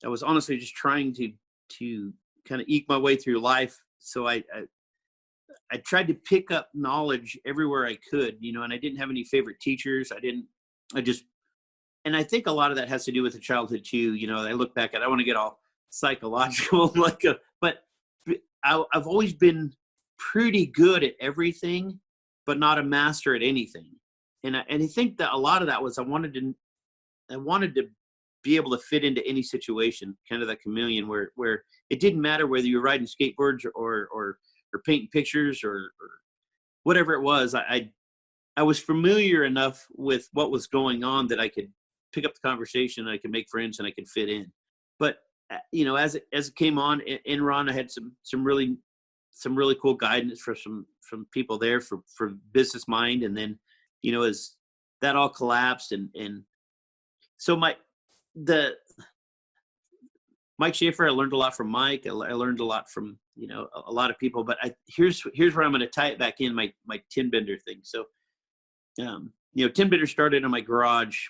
was honestly just trying to kind of eke my way through life. So I tried to pick up knowledge everywhere I could, and I didn't have any favorite teachers. And I think a lot of that has to do with the childhood too. I look back at, I want to get all psychological, but I've always been pretty good at everything, but not a master at anything. And I think that a lot of that was I wanted to be able to fit into any situation, kind of that chameleon where it didn't matter whether you were riding skateboards or painting pictures or whatever it was. I was familiar enough with what was going on that I could pick up the conversation, I could make friends, and I could fit in. But as it came on, Enron, I had some really cool guidance from people there for business mind, and then as that all collapsed, and so Mike Schaefer, I learned a lot from Mike. I learned a lot from a lot of people. But here's where I'm going to tie it back in, my tin bender thing. So tin bender started in my garage,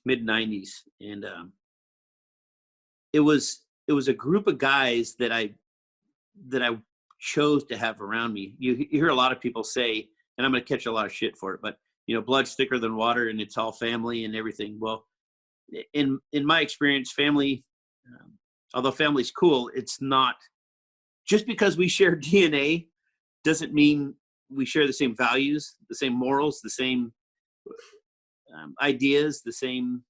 mid '90s, and it was a group of guys that I chose to have around me. You hear a lot of people say, and I'm going to catch a lot of shit for it, but blood's thicker than water, and it's all family and everything. Well, in my experience, family, although family's cool, it's not just because we share DNA doesn't mean we share the same values, the same morals, the same ideas, the same.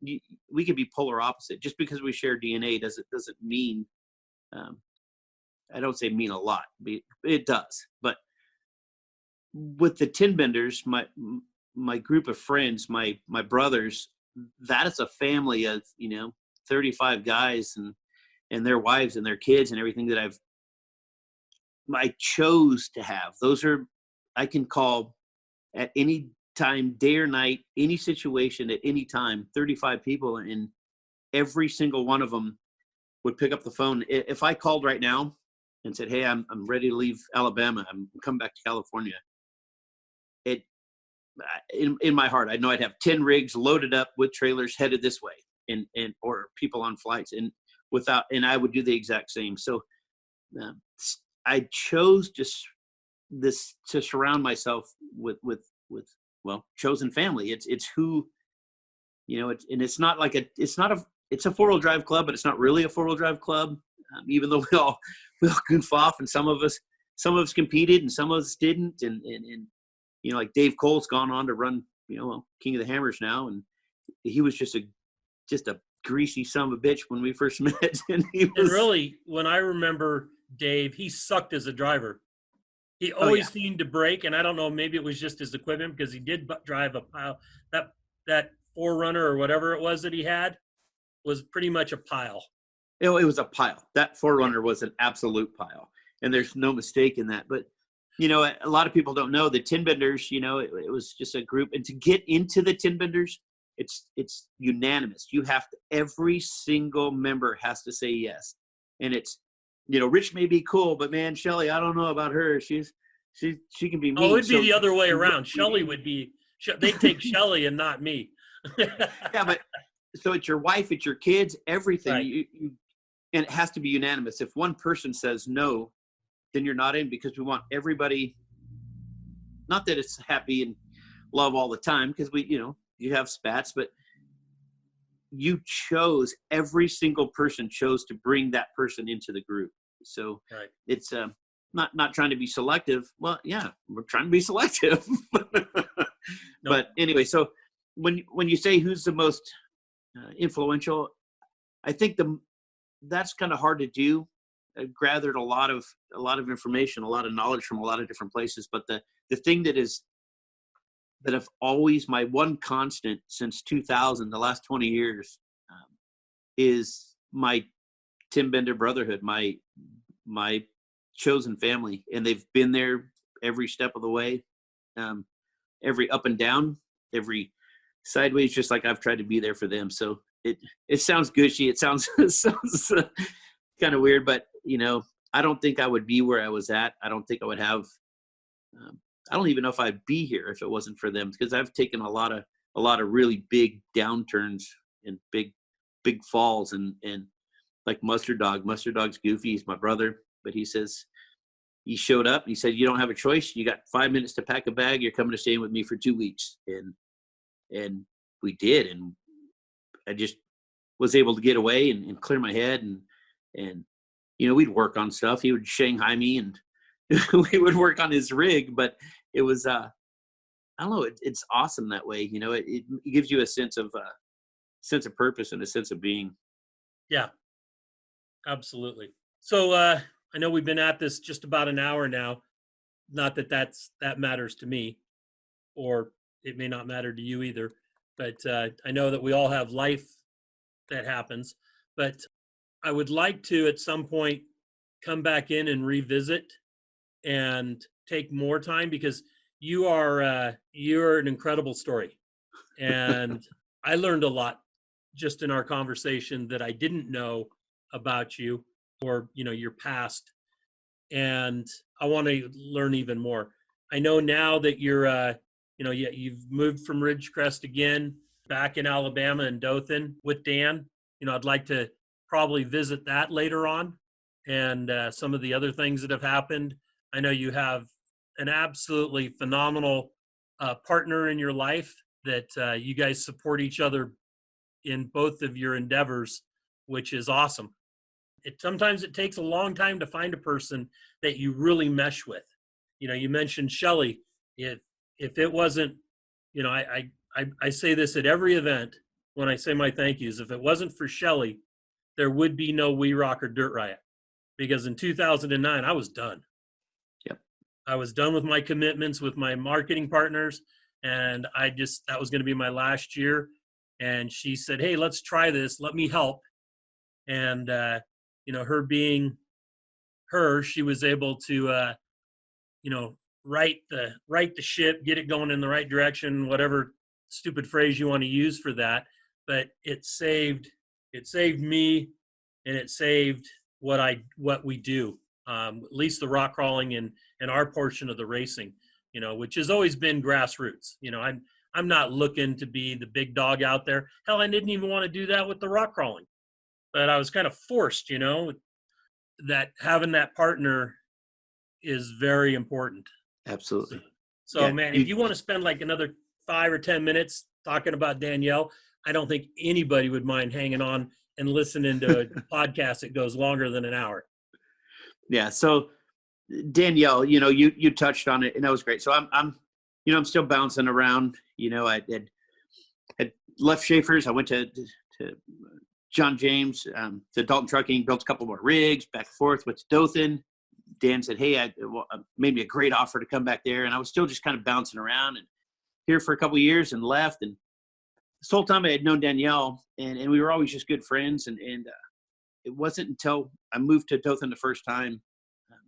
We could be polar opposite. Just because we share DNA doesn't mean. I don't say mean a lot. It does, but with the tin benders, my group of friends, my brothers, that is a family of 35 guys and their wives and their kids and everything that I chose to have. Those are, I can call at any time, day or night, any situation at any time, 35 people, and every single one of them would pick up the phone. If I called right now and said, hey, I'm ready to leave Alabama, I'm coming back to California, in my heart, I know I'd have 10 rigs loaded up with trailers headed this way, and or people on flights, and I would do the exact same. So I chose to surround myself with chosen family. It's who, and it's not like it's a 4-wheel drive club, but it's not really a 4-wheel drive club. Even though we all goof off, and some of us competed and some of us didn't, and like Dave Cole's gone on to run, King of the Hammers now, and he was just a greasy son of a bitch when we first met. And really, when I remember Dave, he sucked as a driver. He always seemed to break, and I don't know, maybe it was just his equipment, because he did drive a pile. That 4Runner or whatever it was that he had was pretty much a pile. It was a pile. That 4Runner was an absolute pile, and there's no mistake in that. But a lot of people don't know the tin benders. It was just a group, and to get into the tin benders, it's unanimous. You have to, every single member has to say yes, and it's Rich may be cool, but man, Shelly, I don't know about her. She can be mean. Oh, it'd be the other way around. Shelly would be. They'd take Shelly and not me. Yeah, but so it's your wife, it's your kids, everything. Right. And it has to be unanimous. If one person says no, then you're not in, because we want everybody. Not that it's happy and love all the time, because you have spats, but every single person chose to bring that person into the group. So right. It's not trying to be selective. Well, yeah, we're trying to be selective. But anyway, so when you say who's the most influential, I think that's kind of hard to do. I gathered a lot of information, a lot of knowledge from a lot of different places. But the thing that I've always, my one constant since 2000, the last 20 years, is my Tim Bender brotherhood, my chosen family, and they've been there every step of the way, every up and down, every sideways, just like I've tried to be there for them. So it sounds gushy. It sounds kind of weird, but I don't think I would be where I was at. I don't think I would have. I don't even know if I'd be here if it wasn't for them, because I've taken a lot of really big downturns and big falls, and like Mustard Dog's goofy. He's my brother, but he says he showed up and he said, you don't have a choice. You got 5 minutes to pack a bag. You're coming to stay with me for 2 weeks. And we did. And I just was able to get away and clear my head. And we'd work on stuff. He would Shanghai me, and we would work on his rig, but it was, I don't know. It's awesome that way. It gives you a sense of purpose and a sense of being. Yeah, absolutely. So I know we've been at this just about an hour now. Not that that matters to me. or it may not matter to you either. But I know that we all have life that happens. But I would like to, at some point, come back in and revisit and take more time, because you're an incredible story. And I learned a lot just in our conversation that I didn't know about you, or, your past. And I want to learn even more. I know now that you've moved from Ridgecrest again, back in Alabama and Dothan with Dan. I'd like to probably visit that later on, and some of the other things that have happened. I know you have an absolutely phenomenal partner in your life that you guys support each other in both of your endeavors, which is awesome. Sometimes it takes a long time to find a person that you really mesh with. You mentioned Shelly. If it wasn't, I say this at every event when I say my thank yous. If it wasn't for Shelly, there would be no We Rock or Dirt Riot, because in 2009 I was done. Yep. I was done with my commitments with my marketing partners, and that was going to be my last year. And she said, "Hey, let's try this. Let me help." And her being her, she was able to right the ship, get it going in the right direction, whatever stupid phrase you want to use for that. But it saved me, and it saved what we do, at least the rock crawling and our portion of the racing, which has always been grassroots. I'm not looking to be the big dog out there. Hell, I didn't even want to do that with the rock crawling, but I was kind of forced, that having that partner is very important. Absolutely. So yeah, man, if you want to spend like another 5 or 10 minutes talking about Danielle, I don't think anybody would mind hanging on and listening to a podcast that goes longer than an hour. Yeah. So Danielle, you touched on it, and that was great. So I'm still bouncing around. I had left Schaefer's. I went to John James, to Dalton Trucking, built a couple more rigs, back and forth, went to Dothan. Dan said, "Hey, made me a great offer to come back there." And I was still just kind of bouncing around, and here for a couple of years, and left. And this whole time I had known Danielle, and we were always just good friends. And it wasn't until I moved to Dothan the first time,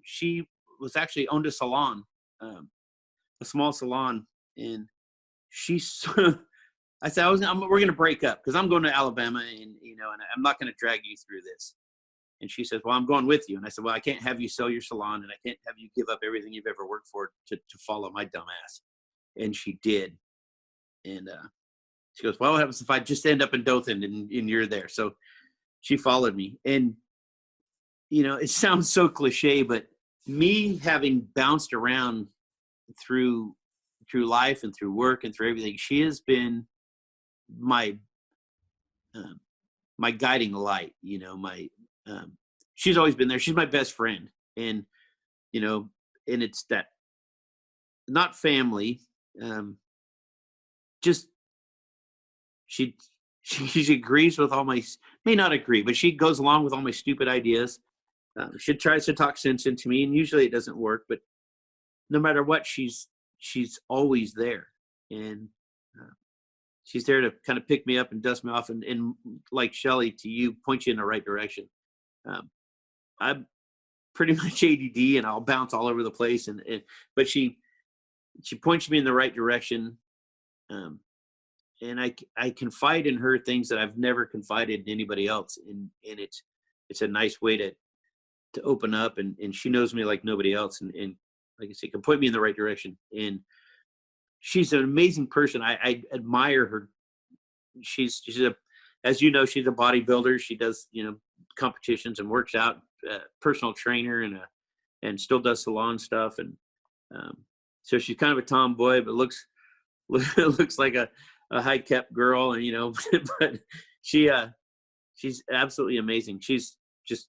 she was actually owned a salon, a small salon. And I said, we're going to break up because I'm going to Alabama, and I'm not going to drag you through this. And she says, "Well, I'm going with you." And I said, "Well, I can't have you sell your salon, and I can't have you give up everything you've ever worked for to follow my dumb ass." And she did. And she goes, "Well, what happens if I just end up in Dothan and you're there?" So she followed me. And, it sounds so cliche, but me having bounced around through life and through work and through everything, she has been my guiding light. She's always been there. She's my best friend. And, and it's that, not family, just she agrees with all my, may not agree, but she goes along with all my stupid ideas. She tries to talk sense into me, and usually it doesn't work, but no matter what, she's always there. And she's there to kind of pick me up and dust me off, and like Shelly, to you, point you in the right direction. I'm pretty much ADD, and I'll bounce all over the place, but she points me in the right direction. And I confide in her things that I've never confided in anybody else. And it's a nice way to open up, and she knows me like nobody else. And like I say, can point me in the right direction. And she's an amazing person. I admire her. She's as you know, she's a bodybuilder. She does, competitions and works out, personal trainer, and still does salon stuff. And so she's kind of a tomboy, but looks like a high kept girl. And, but she's absolutely amazing. She's just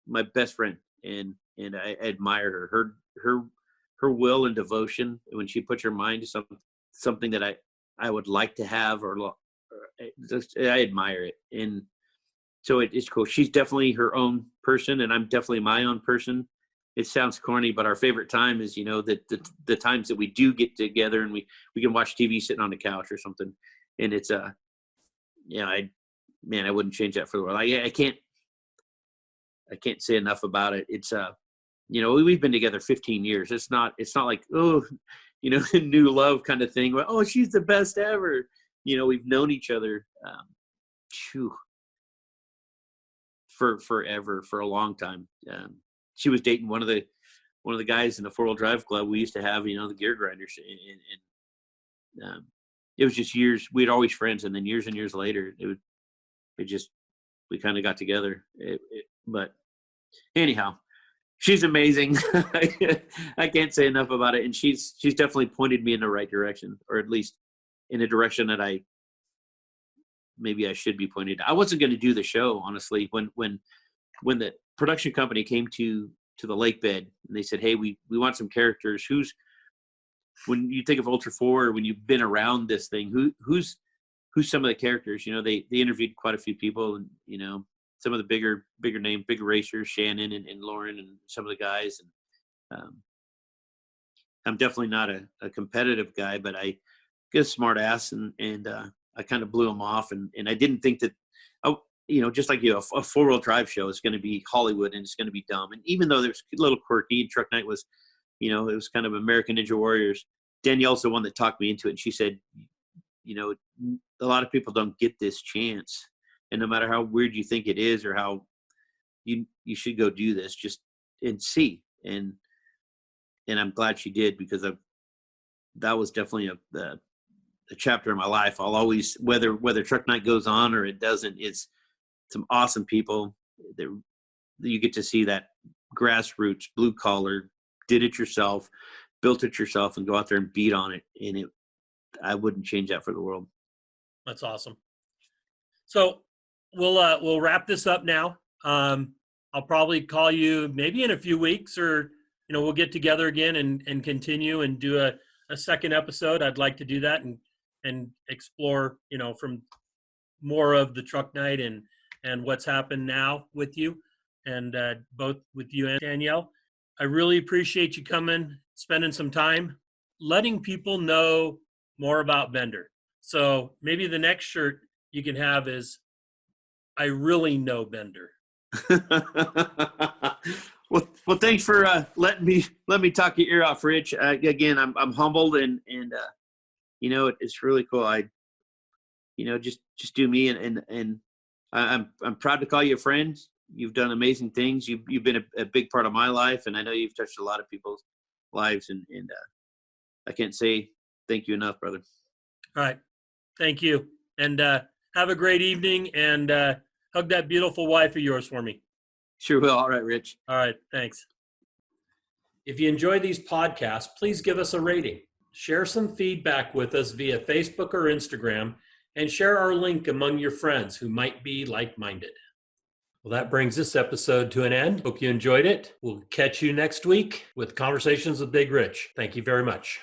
my best friend. And I admire her will and devotion when she puts her mind to something that I would like to have, or I admire it. And so it's cool. She's definitely her own person, and I'm definitely my own person. it sounds corny, but our favorite time is, the times that we do get together and we can watch TV sitting on the couch or something. And it's, I wouldn't change that for the world. I can't say enough about it. It's, we've been together 15 years. It's not like, new love kind of thing. Oh, she's the best ever. We've known each other, for forever, for a long time. She was dating one of the guys in the 4-wheel drive club we used to have, the gear grinders, and it was just years. We'd always friends, and then years and years later, we kind of got together. But anyhow, she's amazing. I can't say enough about it, and she's definitely pointed me in the right direction, or at least in a direction that maybe I should be pointed. I wasn't going to do the show, honestly, when the production company came to the lake bed and they said, hey, we want some characters. When you think of Ultra 4, when you've been around this thing, who's some of the characters? They interviewed quite a few people, and some of the bigger name, big racers, Shannon and Lauren, and some of the guys. And I'm definitely not a competitive guy, but I get a smart ass, and I kind of blew him off, and I didn't think that, just like a 4-wheel drive show is going to be Hollywood and it's going to be dumb. And even though there's a little quirky, and Truck Night was, it was kind of American Ninja Warriors, Danielle's the one that talked me into it. And she said, a lot of people don't get this chance. And no matter how weird you think it is, or how you should go do this, just and see. And I'm glad she did, because that was definitely a chapter in my life. I'll always, whether Truck Night goes on or it doesn't, it's some awesome people that you get to see, that grassroots, blue collar, did it yourself, built it yourself, and go out there and beat on it. And I wouldn't change that for the world. That's awesome. So we'll wrap this up now. I'll probably call you maybe in a few weeks, or, we'll get together again and continue and do a second episode. I'd like to do that and explore, from more of the Truck Night and what's happened now with you, and both with you and Danielle. I really appreciate you coming, spending some time, letting people know more about Bender. So maybe the next shirt you can have is, I really know Bender. Well, thanks for letting me talk your ear off, Rich. Again, I'm humbled, and it's really cool. Just do me, and I'm proud to call you a friend. You've done amazing things. You've been a big part of my life, and I know you've touched a lot of people's lives, and I can't say thank you enough, brother. All right, thank you, and have a great evening, and hug that beautiful wife of yours for me. Sure will. All right, Rich. All right, thanks. If you enjoy these podcasts, please give us a rating. Share some feedback with us via Facebook or Instagram, and share our link among your friends who might be like-minded. Well, that brings this episode to an end. Hope you enjoyed it. We'll catch you next week with Conversations with Big Rich. Thank you very much.